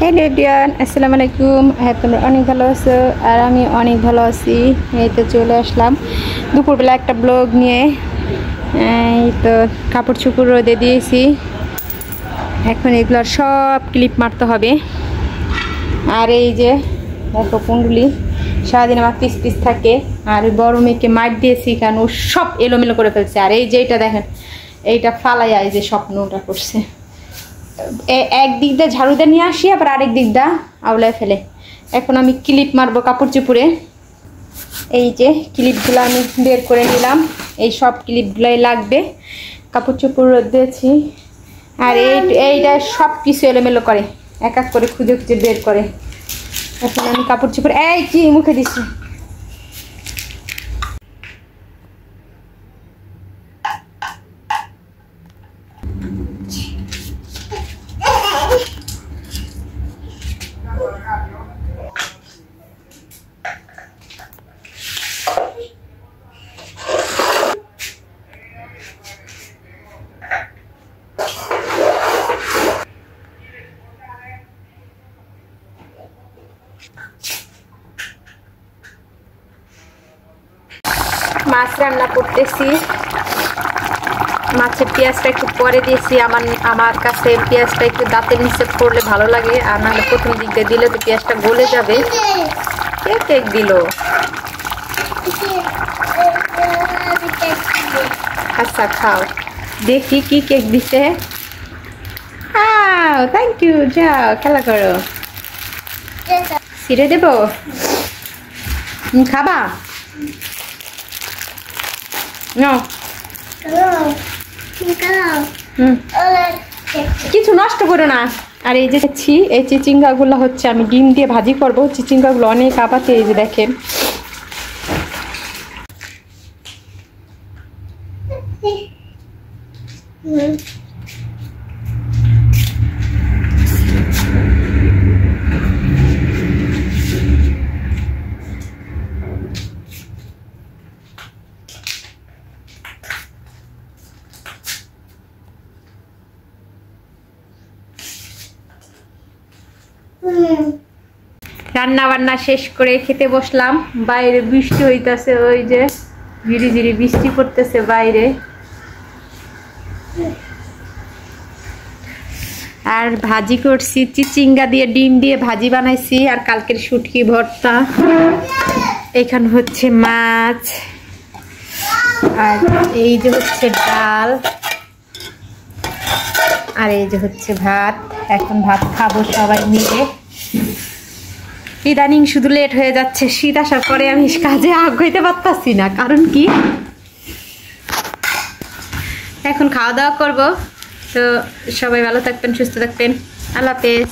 Hello everyone, আসসালামু আলাইকুম। তোমরা অনেক ভালো আছো আর আমি অনেক ভালো আছি। এই তো চলে আসলাম দুপুরবেলা একটা ব্লগ নিয়ে। এই তো কাপড় চোপড় রোদে দিয়েছি, এখন এগুলোর সব ক্লিপ মারতে হবে। আর এই যে দেখো কুণ্ডুলি সারাদিন আমার পিস পিস থাকে, আর বড় মেয়েকে মার দিয়েছি কারণ ও সব এলোমেলো করে ফেলছে। আর এই যে এটা দেখেন, এইটা ফালাইয়া এই যে স্বপ্নটা করছে। এক দিক দিয়ে ঝাড়ুদা নিয়ে আসি, আবার আরেক দিক দা আওলায় ফেলে। এখন আমি ক্লিপ মারবো কাপড় চোপড়ে। এই যে ক্লিপগুলো আমি বের করে নিলাম, এই সব ক্লিপগুলোই লাগবে। কাপড় চোপড় রোদ দিয়েছি, আর এইটা সব কিছু এলোমেলো করে, এক এক করে খুঁজে খুঁজে বের করে। এখন আমি কাপড় চোপড় এই কি মুখে দিচ্ছি। মাছ রান্না করতেছি, মাছের পেঁয়াজটা একটু পরে দিয়েছি। আমার কাছে পেঁয়াজটা একটু দাঁতের নিচে পড়লে ভালো লাগে, আর নাহলে প্রথম দিক দিয়ে দিলে তো পেঁয়াজটা গলে যাবে। কে কেক দিল? আচ্ছা খাও, দেখি কি কেক দিছে। থ্যাংক ইউ, যাও খেলা করো। ছিঁড়ে দেবো, খাবা? কিছু নষ্ট করো না। আর এই যে এই চিচিঙ্গাগুলো হচ্ছে আমি ডিম দিয়ে ভাজি করবো। চিচিঙ্গাগুলো অনেক আপাতে, এই যে দেখেন। রান্না বান্না শেষ করে খেতে বসলাম। বাইরে বৃষ্টি হইতাছে, ওই যে ঝিরি ঝিরি বৃষ্টি পড়তেছে বাইরে। আর ভাজি করছি, চিচিঙ্গা দিয়ে ডিম দিয়ে ভাজি বানাইছি, আর কালকের শুটকি ভর্তা। এখানে হচ্ছে মাছ, আর এই যে হচ্ছে ডাল, আর এই যে হচ্ছে ভাত। এখন ভাত খাবো সবাই মিলে। ইদানিং শুধু লেট হয়ে যাচ্ছে, শীত আসার পরে আমি কাজে আগাইতে পারতাছি না। কারণ কি, এখন খাওয়া দাওয়া করবো। তো সবাই ভালো থাকবেন, সুস্থ থাকবেন। আল্লাহ হাফেজ।